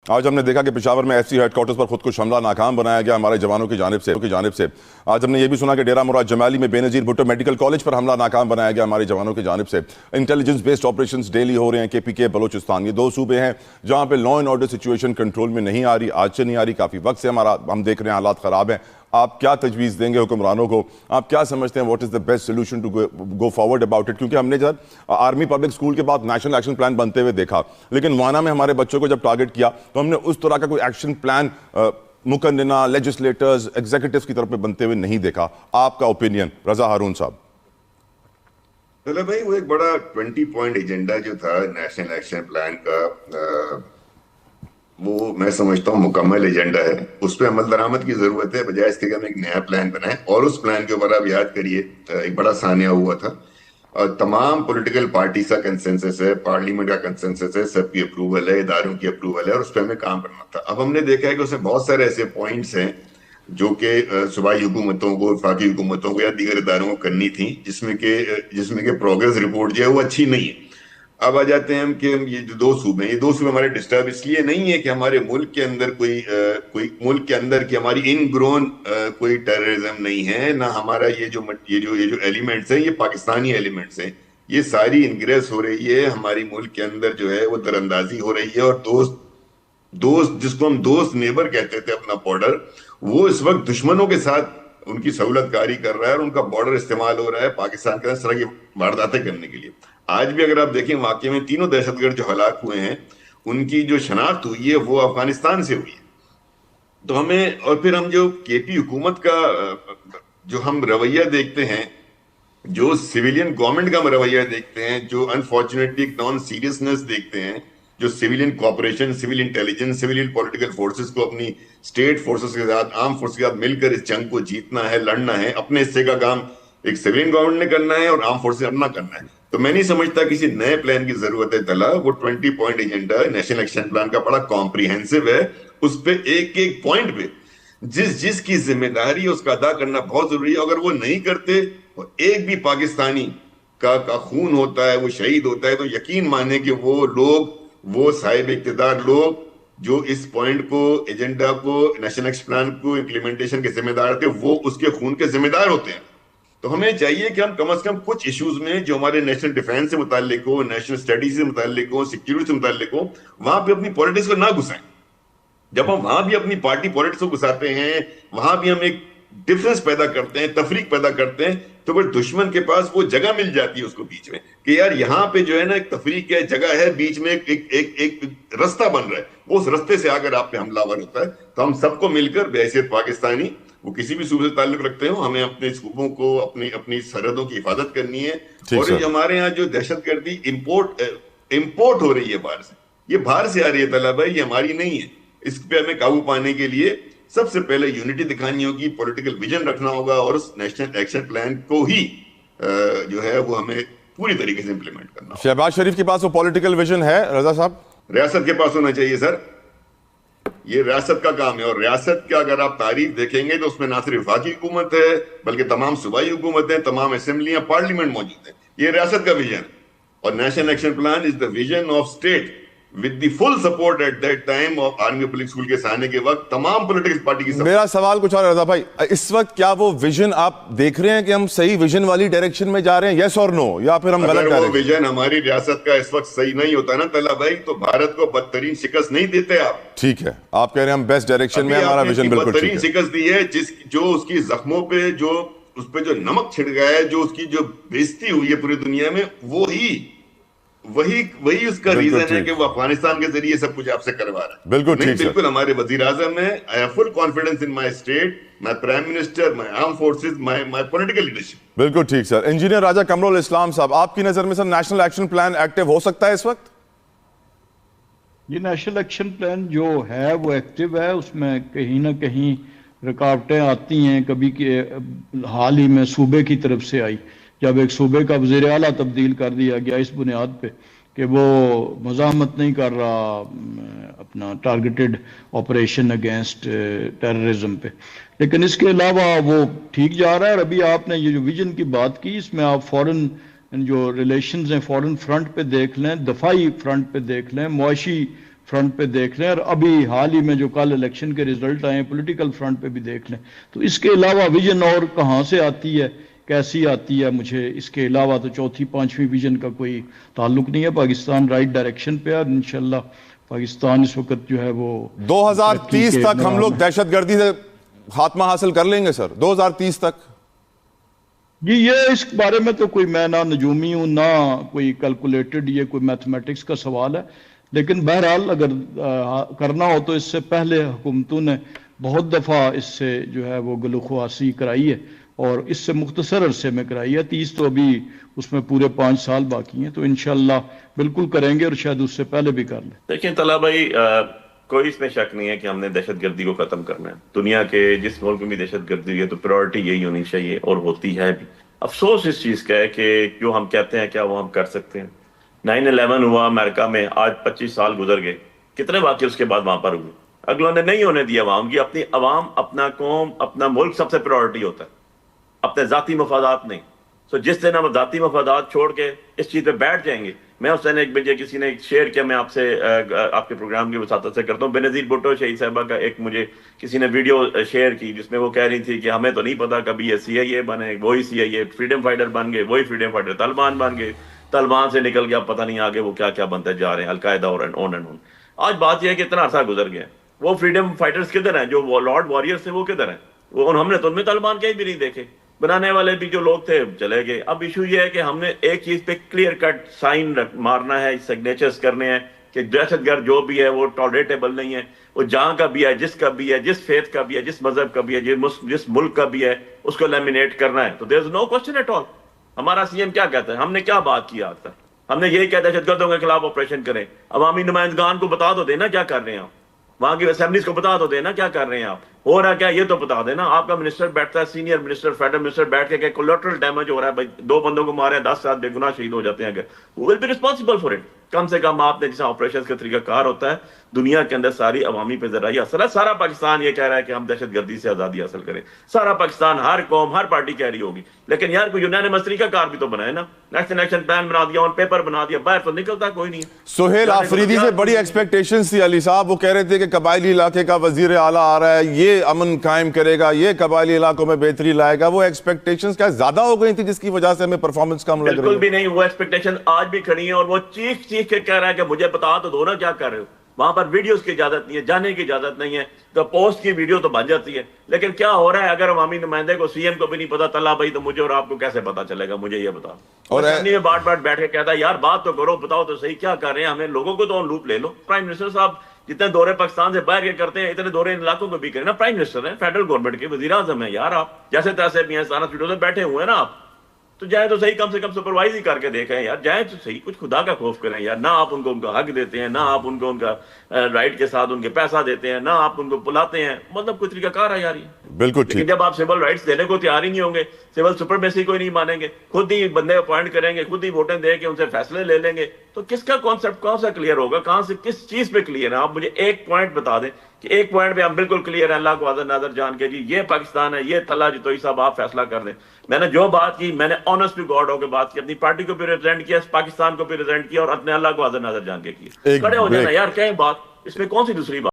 آج ہم نے دیکھا کہ پشاور میں ایف سی ہیڈ کوارٹرز پر خودکش حملہ ناکام بنایا گیا ہمارے جوانوں کی جانب سے. آج ہم نے یہ بھی سنا کہ ڈیرہ مراد جمالی میں بے نظیر بھٹو میڈیکل کالج پر حملہ ناکام بنایا گیا ہمارے جوانوں کی جانب سے. انٹیلیجنس بیسڈ آپریشنز ڈیلی ہو رہے ہیں. کے پی کے بلوچستان یہ دو صوبے ہیں جہاں پہ law and order situation control میں نہیں آ رہی. آج سے نہیں آ رہی, کافی وقت سے ہم دیکھ رہے ہیں حالات خراب ہیں. آپ کیا تجویز دیں گے حکمرانوں کو؟ آپ کیا سمجھتے ہیں what is the best solution to go forward about it? کیونکہ ہم نے جب آرمی پبلک اسکول کے بعد نیشنل ایکشن پلان بنتے ہوئے دیکھا, لیکن وانا میں ہمارے بچوں کو جب ٹارگٹ کیا تو ہم نے اس طرح کا کوئی ایکشن پلان مقننہ لیجسلیٹرز ایگزیکٹوز کی طرف بنتے ہوئے نہیں دیکھا. آپ کا اوپینین رضا ہارون صاحب؟ چلو بھائی, وہ ایک بڑا 20 پوائنٹ ایجنڈا جو تھا نیشنل ایکشن پلان کا, وہ میں سمجھتا ہوں مکمل ایجنڈا ہے. اس پہ عمل درآمد کی ضرورت ہے, بجائے اس کے کہ ہم ایک نیا پلان بنائیں. اور اس پلان کے اوپر آپ یاد کریے ایک بڑا سانحہ ہوا تھا اور تمام پولیٹیکل پارٹیز کا کنسنسس ہے, پارلیمنٹ کا کنسنسس ہے, سب کی اپروول ہے, اداروں کی اپروول ہے, اور اس پہ ہمیں کام کرنا تھا. اب ہم نے دیکھا ہے کہ اس میں بہت سارے ایسے پوائنٹس ہیں جو کہ صوبائی حکومتوں کو, وفاقی حکومتوں کو یا دیگر اداروں کو کرنی تھی, جس میں کہ پروگریس رپورٹ جو ہے وہ اچھی نہیں ہے. اب آ جاتے ہیں ہم کہ یہ جو دو صوبے ہیں, یہ دو صوبے ہمارے ڈسٹرب اس لیے نہیں ہے کہ ہمارے ملک کے اندر کوئی ملک کے اندر کی ہماری ان گرون کوئی ٹیررزم نہیں ہے, نہ ہمارا یہ جو ایلیمنٹس ہیں یہ پاکستانی ایلیمنٹس ہیں. یہ ساری انگریس ہو رہی ہے ہماری ملک کے اندر, جو ہے وہ در اندازی ہو رہی ہے. اور دوست جس کو ہم دوست نیبر کہتے تھے اپنا بارڈر, وہ اس وقت دشمنوں کے ساتھ ان کی سہولت کاری کر رہا ہے اور ان کا بارڈر استعمال ہو رہا ہے پاکستان کے اندر اس طرح کی وارداتیں کرنے کے لیے. آج بھی اگر آپ دیکھیں واقعے میں تینوں دہشت گرد جو ہلاک ہوئے ہیں ان کی جو شناخت ہوئی ہے وہ افغانستان سے ہوئی ہے. تو ہمیں, اور پھر ہم جو کے پی حکومت کا جو ہم رویہ دیکھتے ہیں, جو سویلین گورنمنٹ کا ہم رویہ دیکھتے ہیں, جو انفارچونیٹلی نان سیریسنس دیکھتے ہیں, جو civilian cooperation, civil intelligence, civilian political forces کو اپنی اسٹیٹ فورسز کے ساتھ, آرم فورس کے ساتھ مل کر اس جنگ کو جیتنا ہے, لڑنا ہے. اپنے حصے کا کام ایک سویلین گورنمنٹ نے کرنا ہے اور آرم فورس نے اپنا کرنا ہے. تو میں نہیں سمجھتا کسی نئے پلان کی ضرورت ہے. تلا وہ 20 point agenda national action plan کا بڑا کمپریہنسو ہے. اس پہ ایک ایک پوائنٹ پہ جس کی ذمہ داری ہے اس کا ادا کرنا بہت ضروری ہے. اگر وہ نہیں کرتے, ایک بھی پاکستانی کا خون ہوتا ہے, وہ شہید ہوتا ہے, تو یقین مانے کہ وہ لوگ, وہ صاحب اقتدار لوگ جو اس پوائنٹ کو, ایجنڈا کو, نیشنل ایکشن پلان کو امپلیمنٹیشن کے ذمہ دار تھے, وہ اس کے خون کے ذمہ دار ہوتے ہیں. تو ہمیں چاہیے کہ ہم کم از کم کچھ ایشوز میں جو ہمارے نیشنل ڈیفینس سے متعلق ہو, نیشنل اسٹڈیز سے متعلق ہو, سیکیورٹی سے متعلق ہو, وہاں پہ اپنی پالیٹکس کو نہ گھسائیں. جب ہم وہاں بھی اپنی پارٹی پالیٹکس کو گھساتے ہیں, وہاں بھی ہم ایک ڈفرنس پیدا کرتے ہیں, تفریق پیدا کرتے ہیں, تو پھر دشمن کے پاس وہ جگہ مل جاتی ہے اس کو بیچ میں کہ یار یہاں پہ جو ہے نا ایک تفریق ہے, جگہ ہے, بیچ میں ایک رستہ بن رہا ہے, وہ اس رستے سے اگر آپ پہ حملہ آور ہوتا ہے تو ہم سب کو مل کر بحیثیت پاکستانی, وہ کسی بھی صوبے سے تعلق رکھتے ہوں, ہمیں اپنے صوبوں کو, اپنی سرحدوں کی حفاظت کرنی ہے. اور یہ ہمارے یہاں جو دہشت گردی امپورٹ ہو رہی ہے باہر سے, یہ باہر سے آ رہی ہے طلبہ, یہ ہماری نہیں ہے. اس پہ ہمیں قابو پانے کے لیے سب سے پہلے یونٹی دکھانی ہوگی, پولیٹیکل ویژن رکھنا ہوگا, اور اس نیشنل ایکشن پلان کو ہی جو ہے وہ ہمیں پوری طریقے سے امپلیمنٹ کرنا ہوگا. شہباز شریف کے پاس وہ پولیٹیکل ویژن ہے رضا صاحب؟ ریاست کے پاس ہونا چاہیے سر, یہ ریاست کا کام ہے. اور ریاست کا اگر آپ تاریخ دیکھیں گے تو اس میں نہ صرف وفاقی حکومت ہے بلکہ تمام صوبائی حکومتیں, تمام اسمبلیاں, پارلیمنٹ موجود ہیں. یہ ریاست کا ویژن ہے. اور national action plan is the vision of state with the full support at that time of army public school کے سانے کے وقت تمام پولیٹیکل پارٹی کی. میرا سوال کچھ اور ہے رضا بھائی, اس وقت کیا وہ ویژن آپ دیکھ رہے ہیں کہ ہم صحیح ویژن والی ڈائریکشن میں جا رہے ہیں, یس اور نو, یا پھر ہم غلط اگر وہ ویژن ہماری ریاست کا اس وقت صحیح نہیں ہوتا نا طلع بھائی, تو بھارت کو بدترین شکست نہیں دیتے آپ. ٹھیک ہے, آپ کہہ رہے ہیں ہم بیسٹ ڈائریکشن میں, ہمارا ویژن بالکل ٹھیک ہے. بدترین شکست دی ہے جو اس کی زخموں پہ, جو اس پہ جو نمک چھڑ گیا ہے, جو اس کی جو بےزتی ہوئی ہے پوری دنیا میں, وہی اس کا ریزن ہے کہ وہ افغانستان کے ذریعے سب کچھ آپ سے کروا رہا ہے. بالکل ٹھیک, بالکل ہمارے وزیر اعظم ہیں, I have full confidence in my state, my prime minister, my armed forces, my political leadership. بالکل ٹھیک سر. انجینئر راجہ قمر الاسلام صاحب, آپ کی نظر میں سر نیشنل ایکشن پلان ایکٹیو ہو سکتا ہے اس وقت؟ یہ نیشنل ایکشن پلان جو ہے وہ ایکٹیو ہے, اس میں کہیں نہ کہیں رکاوٹیں آتی ہیں. کبھی کہ حال ہی میں صوبے کی طرف سے آئی, جب ایک صوبے کا وزیر اعلیٰ تبدیل کر دیا گیا اس بنیاد پہ کہ وہ مزاحمت نہیں کر رہا اپنا ٹارگیٹڈ آپریشن اگینسٹ ٹیررزم پہ. لیکن اس کے علاوہ وہ ٹھیک جا رہا ہے. اور ابھی آپ نے یہ جو ویژن کی بات کی, اس میں آپ فورن جو ریلیشنز ہیں فورن فرنٹ پہ دیکھ لیں, دفاعی فرنٹ پہ دیکھ لیں, معاشی فرنٹ پہ دیکھ لیں، اور ابھی حال ہی میں جو کل الیکشن کے رزلٹ آئے ہیں پولیٹیکل فرنٹ پہ بھی دیکھ لیں. تو اس کے علاوہ ویژن اور کہاں سے آتی ہے، کیسی آتی ہے، مجھے اس کے علاوہ تو چوتھی پانچویں ویژن کا کوئی تعلق نہیں ہے. پاکستان رائٹ ڈائریکشن پہ ہے، اور انشاءاللہ پاکستان اس وقت جو ہے وہ 2030 تک ہم لوگ دہشت گردی سے خاتمہ حاصل کر لیں گے سر؟ 2030 تک جی یہ اس بارے میں تو کوئی میں نہ نجومی ہوں نہ کوئی کیلکولیٹڈ، یہ کوئی میتھمیٹکس کا سوال ہے. لیکن بہرحال اگر کرنا ہو تو اس سے پہلے حکومتوں نے بہت دفعہ اس سے جو ہے وہ گلوخواسی کرائی ہے، اور اس سے مختصر عرصے میں کرائی ہے. 30 تو ابھی اس میں پورے 5 سال باقی ہیں، تو انشاءاللہ بالکل کریں گے، اور شاید اس سے پہلے بھی کر لیں. دیکھیں طلحہ بھائی، کوئی اس میں شک نہیں ہے کہ ہم نے دہشت گردی کو ختم کرنا ہے. دنیا کے جس ملک میں بھی دہشت گردی ہے تو پرائورٹی یہی ہونی چاہیے، اور ہوتی ہے بھی. افسوس اس چیز کا ہے کہ جو ہم کہتے ہیں کیا وہ ہم کر سکتے ہیں. 9/11 ہوا امریکہ میں، آج 25 سال گزر گئے، کتنے واقعے اس کے بعد وہاں پر ہوئے. اگلوں نے نہیں ہونے دیا عوام کی. اپنی عوام، اپنا قوم، اپنا ملک سب سے پرائورٹی ہوتا ہے، اپنے ذاتی مفادات نہیں. جس دن ہم ذاتی مفادات چھوڑ کے اس چیز پہ بیٹھ جائیں گے. میں اس دن ایک بجے کسی نے شیئر کیا، میں آپ سے آپ کے پروگرام کی وساطت سے کرتا ہوں، بینظیر بھٹو شہید صاحبہ کا ایک مجھے کسی نے ویڈیو شیئر کی، جس میں وہ کہہ رہی تھی کہ ہمیں تو نہیں پتا کبھی یہ CIA بنے، وہی CIA فریڈم فائٹر بن گئے، وہی فریڈم فائٹر طالبان بن گئے، طالبان سے نکل گیا پتہ نہیں آگے وہ کیا کیا بنتے جا رہے ہیں، القاعدہ اور اون اینڈ اون. آج بات یہ ہے کہ اتنا عرصہ گزر گیا، وہ فریڈم فائٹرز کدھر ہیں؟ جو لارڈ وارئرز تھے وہ کدھر ہیں؟ وہ ہم نے تو ان میں طالبان کہیں بھی نہیں دیکھے. بنانے والے بھی جو لوگ تھے چلے گئے. اب ایشو یہ ہے کہ ہم نے ایک چیز پہ کلیئر کٹ سائن مارنا ہے، سگنیچرز کرنے ہیں کہ دہشت گرد جو بھی ہے وہ ٹالریٹیبل نہیں ہے. وہ جہاں کا بھی ہے، جس کا بھی ہے، جس فیتھ کا بھی ہے، جس مذہب کا بھی ہے، جس ملک کا بھی ہے، اس کو لیمینیٹ کرنا ہے. تو دیر از نو کوسچن ایٹ آل. ہمارا CM کیا کہتا ہے؟ ہم نے کیا بات کی آج تک؟ ہم نے یہی کہا دہشت گردوں کے خلاف آپریشن کریں. عوامی نمائندگان کو بتا دو دینا کیا کر رہے ہیں آپ، وہاں کی اسمبلیز کو بتا دو دینا کیا کر رہے ہیں آپ، ہو رہا کیا یہ تو بتا دینا. آپ کا منسٹر بیٹھتا ہے، سینئر منسٹر، فیڈرل منسٹر بیٹھ کے کہ کولیٹرل ڈیمیج ہو رہا ہے بھائی، 2 بندوں کو مارے ہیں، 10 ساتھ بے گناہ شہید ہو جاتے ہیں، اگر will be responsible for it. کم سے کم آپ نے جیسا آپریشن کا طریقہ کار ہوتا ہے دنیا کے اندر ساری عوامی پہ ذرا یہ اثر ہے. سارا پاکستان یہ کہہ رہا ہے کہ ہم دہشت گردی سے آزادی حاصل کریں. سارا پاکستان، ہر قوم، ہر پارٹی کہہ رہی ہوگی، لیکن یار کوئی یونینمس طریقہ کار بھی تو بنائے نا. نیشنل ایکشن پلان بنا دیا، آن پیپر بنا دیا، باہر تو نکلتا کوئی نہیں. سہیل آفریدی سے بڑی ایکسپیکٹیشنز تھی علی صاحب. وہ کہہ رہے تھے کہ قبائلی علاقے کا وزیر اعلیٰ آ رہا ہے، یہ امن قائم کرے گا، یہ قبائلی علاقوں میں بہتری لائے گا. وہ ایکسپیکٹیشنز کیا زیادہ ہو گئی تھی جس کی وجہ سے ہمیں پرفارمنس کم لگ رہی ہے؟ بالکل بھی نہیں. وہ ایکسپیکٹیشن آج بھی کھڑی ہیں، اور وہ چیخ کے کہہ رہا ہے کہ مجھے بتا تو دو نا کیا کر رہے ہو. وہاں پر ویڈیوز کی اجازت نہیں ہے، جانے کی اجازت نہیں ہے، تو پوسٹ کی ویڈیو تو بن جاتی ہے. لیکن کیا ہو رہا ہے اگر عوامی نمائندے کو، CM کو بھی نہیں پتا طلحہ بھائی، تو مجھے اور آپ کو کیسے پتا چلے گا؟ مجھے یہ بتا. اور اسمبلی میں بات بیٹھ کے کہتا ہے یار بات تو کرو، بتاؤ تو صحیح کیا کر رہے ہیں. ہمیں لوگوں کو تو آن لوپ لے لو. پرائم منسٹر صاحب جتنے دورے پاکستان سے باہر کے کرتے ہیں اتنے دورے ان علاقوں کو بھی کریں نا. پرائم منسٹر ہیں، فیڈرل گورنمنٹ کے وزیر اعظم ہیں یار آپ، جیسے تیسے بھی ہیں، سارا سیٹوں سے بیٹھے ہوئے ہیں نا آپ. تو جائیں تو صحیح، کم سے کم سپروائز ہی کر کے دیکھیں یار، جائیں تو صحیح، کچھ خدا کا خوف کریں یار. نہ آپ ان کو ان کا حق دیتے ہیں، نہ آپ ان کو ان کا رائٹ کے ساتھ ان کے پیسہ دیتے ہیں، نہ آپ ان کو بلاتے ہیں. مطلب کوئی طریقہ کار ہے یار یہ. بالکل ٹھیک. لیکن جب آپ سول رائٹس دینے کو تیار ہی نہیں ہوں گے، سول سپرمیسی کو نہیں مانیں گے، خود ہی بندے اپوائنٹ کریں گے، خود ہی ووٹیں دے کے ان سے فیصلے لے لیں گے، تو کس کا کانسیپٹ کون سا کلیئر ہوگا؟ کہاں سے کس چیز پہ کلیئر ہے؟ آپ مجھے ایک پوائنٹ بتا دیں کہ ایک پوائنٹ پہ ہم بالکل کلیئر ہیں اللہ کو حاضر ناظر جان کے جی یہ پاکستان ہے، یہ طلحہ جتوئی صاحب آپ فیصلہ کر دیں. میں نے جو بات کی میں نے آنسٹ ٹو گاڈ ہو کے بات کی، اپنی پارٹی کو بھی ریپرزینٹ کیا، پاکستان کو بھی ریپرزینٹ کیا، اور اپنے اللہ کو حاضر ناظر جان کے کیا. کھڑے ہو جانا یار، کہیں بات اس میں کون سی دوسری بات؟